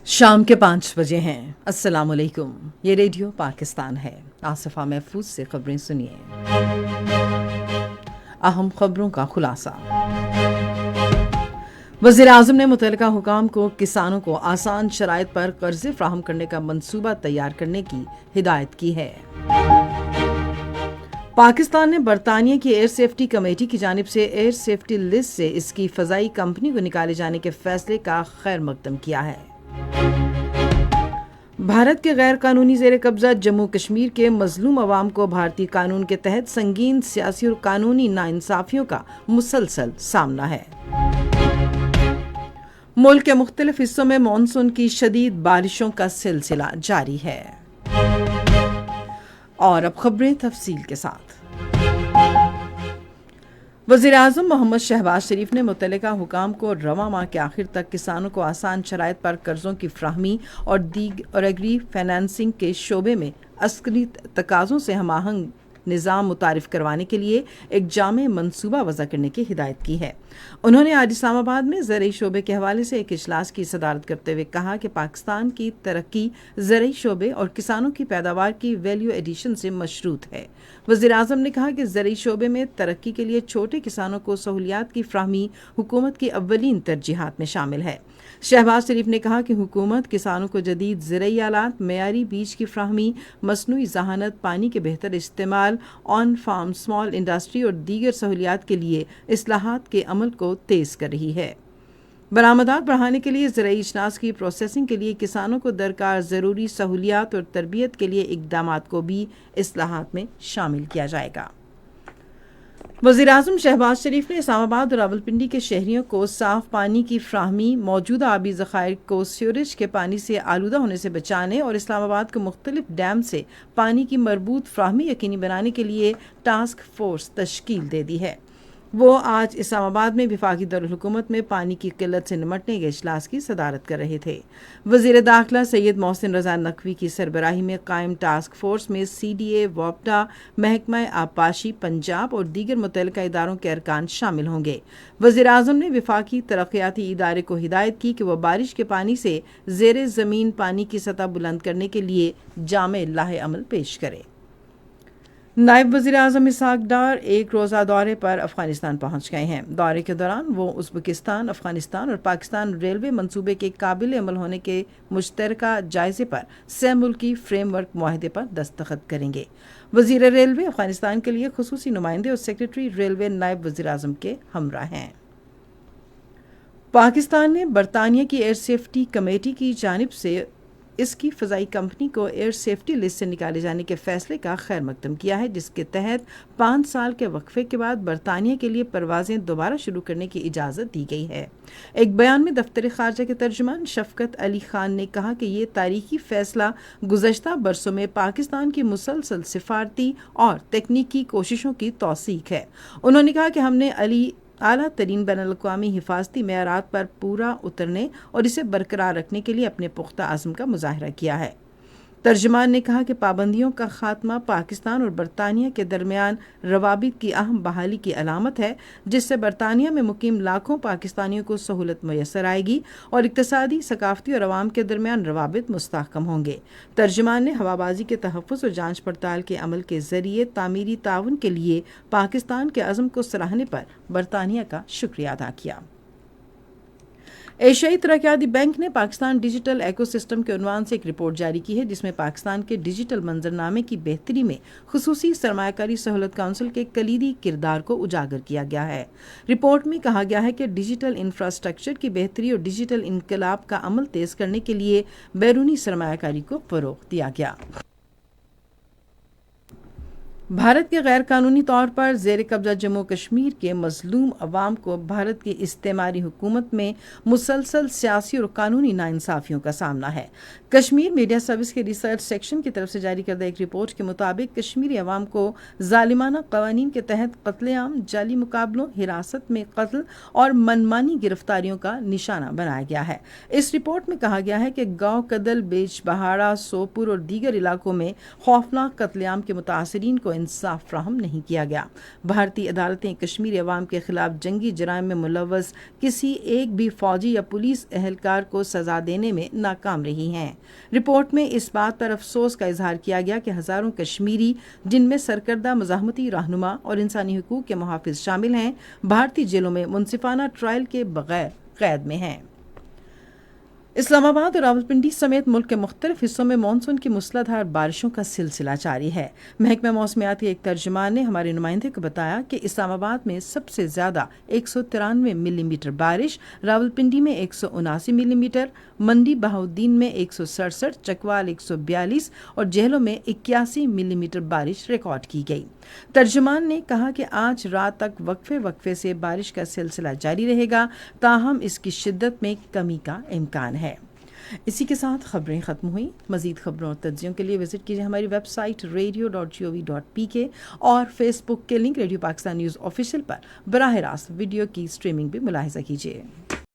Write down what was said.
شام کے 5 بجے ہیں۔ السلام علیکم، یہ ریڈیو پاکستان ہے۔ آصفہ محفوظ سے خبریں سنیے۔ اہم خبروں کا خلاصہ۔ وزیر اعظم نے متعلقہ حکام کو کسانوں کو آسان شرائط پر قرضے فراہم کرنے کا منصوبہ تیار کرنے کی ہدایت کی ہے۔ پاکستان نے برطانیہ کی ایئر سیفٹی کمیٹی کی جانب سے ایئر سیفٹی لسٹ سے اس کی فضائی کمپنی کو نکالے جانے کے فیصلے کا خیر مقدم کیا ہے۔ بھارت کے غیر قانونی زیر قبضہ جموں کشمیر کے مظلوم عوام کو بھارتی قانون کے تحت سنگین سیاسی اور قانونی ناانصافیوں کا مسلسل سامنا ہے۔ ملک کے مختلف حصوں میں مانسون کی شدید بارشوں کا سلسلہ جاری ہے۔ اور اب خبریں تفصیل کے ساتھ۔ وزیر اعظم محمد شہباز شریف نے متعلقہ حکام کو رواں ماہ کے آخر تک کسانوں کو آسان شرائط پر قرضوں کی فراہمی اور ایگری فائنانسنگ کے شعبے میں عسکری تقاضوں سے ہم آہنگ نظام متعارف کروانے کے لیے ایک جامع منصوبہ وضع کرنے کی ہدایت کی ہے۔ انہوں نے آج اسلام آباد میں زرعی شعبے کے حوالے سے ایک اجلاس کی صدارت کرتے ہوئے کہا کہ پاکستان کی ترقی زرعی شعبے اور کسانوں کی پیداوار کی ویلیو ایڈیشن سے مشروط ہے۔ وزیر اعظم نے کہا کہ زرعی شعبے میں ترقی کے لیے چھوٹے کسانوں کو سہولیات کی فراہمی حکومت کی اولین ترجیحات میں شامل ہے۔ شہباز شریف نے کہا کہ حکومت کسانوں کو جدید زرعی آلات، معیاری بیج کی فراہمی، مصنوعی ذہانت، پانی کے بہتر استعمال، آن فارم اسمال انڈسٹری اور دیگر سہولیات کے لیے اصلاحات کے عمل کو تیز کر رہی ہے۔ برآمدات بڑھانے کے لیے زرعی اجناس کی پروسیسنگ کے لیے کسانوں کو درکار ضروری سہولیات اور تربیت کے لیے اقدامات کو بھی اصلاحات میں شامل کیا جائے گا۔ وزیر اعظم شہباز شریف نے اسلام آباد اور راولپنڈی کے شہریوں کو صاف پانی کی فراہمی، موجودہ آبی ذخائر کو سیوریج کے پانی سے آلودہ ہونے سے بچانے اور اسلام آباد کو مختلف ڈیم سے پانی کی مربوط فراہمی یقینی بنانے کے لیے ٹاسک فورس تشکیل دے دی ہے۔ وہ آج اسلام آباد میں وفاقی دارالحکومت میں پانی کی قلت سے نمٹنے کے اجلاس کی صدارت کر رہے تھے۔ وزیر داخلہ سید محسن رضا نقوی کی سربراہی میں قائم ٹاسک فورس میں CDA، وابڈا، محکمہ آبپاشی پنجاب اور دیگر متعلقہ اداروں کے ارکان شامل ہوں گے۔ وزیر اعظم نے وفاقی ترقیاتی ادارے کو ہدایت کی کہ وہ بارش کے پانی سے زیر زمین پانی کی سطح بلند کرنے کے لیے جامع لائحہ عمل پیش کرے۔ نائب وزیر اعظم اسحاق ڈار ایک روزہ دورے پر افغانستان پہنچ گئے ہیں۔ دورے کے دوران وہ ازبکستان، افغانستان اور پاکستان ریلوے منصوبے کے قابل عمل ہونے کے مشترکہ جائزے پر سہ ملکی فریم ورک معاہدے پر دستخط کریں گے۔ وزیر ریلوے افغانستان کے لیے خصوصی نمائندے اور سیکرٹری ریلوے نائب وزیر اعظم کے ہمراہ ہیں۔ پاکستان نے برطانیہ کی ایئر سیفٹی کمیٹی کی جانب سے اس کی فضائی کمپنی کو ایئر سیفٹی لسٹ سے نکالے جانے کے فیصلے کا خیر مقدم کیا ہے، جس کے تحت 5 سال کے وقفے کے بعد برطانیہ کے لیے پروازیں دوبارہ شروع کرنے کی اجازت دی گئی ہے۔ ایک بیان میں دفتر خارجہ کے ترجمان شفقت علی خان نے کہا کہ یہ تاریخی فیصلہ گزشتہ برسوں میں پاکستان کی مسلسل سفارتی اور تکنیکی کوششوں کی توثیق ہے۔ انہوں نے کہا کہ ہم نے اعلیٰ ترین بین الاقوامی حفاظتی معیارات پر پورا اترنے اور اسے برقرار رکھنے کے لیے اپنے پختہ عزم کا مظاہرہ کیا ہے۔ ترجمان نے کہا کہ پابندیوں کا خاتمہ پاکستان اور برطانیہ کے درمیان روابط کی اہم بحالی کی علامت ہے، جس سے برطانیہ میں مقیم لاکھوں پاکستانیوں کو سہولت میسر آئے گی اور اقتصادی، ثقافتی اور عوام کے درمیان روابط مستحکم ہوں گے۔ ترجمان نے ہوابازی کے تحفظ اور جانچ پڑتال کے عمل کے ذریعے تعمیری تعاون کے لیے پاکستان کے عزم کو سراہنے پر برطانیہ کا شکریہ ادا کیا۔ ایشیائی ترقیاتی بینک نے پاکستان ڈیجیٹل ایکو سسٹم کے عنوان سے ایک رپورٹ جاری کی ہے، جس میں پاکستان کے ڈیجیٹل منظرنامے کی بہتری میں خصوصی سرمایہ کاری سہولت کونسل کے کلیدی کردار کو اجاگر کیا گیا ہے۔ رپورٹ میں کہا گیا ہے کہ ڈیجیٹل انفراسٹرکچر کی بہتری اور ڈیجیٹل انقلاب کا عمل تیز کرنے کے لیے بیرونی سرمایہ کاری کو فروغ دیا گیا۔ بھارت کے غیر قانونی طور پر زیر قبضہ جموں کشمیر کے مظلوم عوام کو بھارت کی استعماری حکومت میں مسلسل سیاسی اور قانونی ناانصافیوں کا سامنا ہے۔ کشمیر میڈیا سروس کے ریسرچ سیکشن کی طرف سے جاری کردہ ایک رپورٹ کے مطابق کشمیری عوام کو ظالمانہ قوانین کے تحت قتل عام، جعلی مقابلوں، حراست میں قتل اور منمانی گرفتاریوں کا نشانہ بنایا گیا ہے۔ اس رپورٹ میں کہا گیا ہے کہ گاؤں کدل، بیج بہاڑا، سوپور اور دیگر علاقوں میں خوفناک قتل عام کے متاثرین کو انصاف فراہم نہیں کیا گیا۔ بھارتی عدالتیں کشمیری عوام کے خلاف جنگی جرائم میں ملوث کسی ایک بھی فوجی یا پولیس اہلکار کو سزا دینے میں ناکام رہی ہیں۔ رپورٹ میں اس بات پر افسوس کا اظہار کیا گیا کہ ہزاروں کشمیری، جن میں سرکردہ مزاحمتی رہنما اور انسانی حقوق کے محافظ شامل ہیں، بھارتی جیلوں میں منصفانہ ٹرائل کے بغیر قید میں ہیں۔ اسلام آباد اور راولپنڈی سمیت ملک کے مختلف حصوں میں مانسون کی موسلا دھار بارشوں کا سلسلہ جاری ہے۔ محکمہ موسمیات کے ایک ترجمان نے ہمارے نمائندے کو بتایا کہ اسلام آباد میں سب سے زیادہ 193 ملی میٹر بارش، راولپنڈی میں 179 ملی میٹر، منڈی بہاؤالدین میں 167، چکوال 142 اور جہلم میں 81 ملی میٹر بارش ریکارڈ کی گئی۔ ترجمان نے کہا کہ آج رات تک وقفے سے بارش کا سلسلہ جاری رہے گا، تاہم اس کی شدت میں کمی کا امکان ہے۔ اسی کے ساتھ خبریں ختم ہوئیں۔ مزید خبروں اور تجزیوں کے لیے وزٹ کیجیے ہماری ویب سائٹ radio.gov.pk اور فیس بک کے link radio Pakistan news official پر براہ راست ویڈیو کی سٹریمنگ بھی ملاحظہ کیجیے۔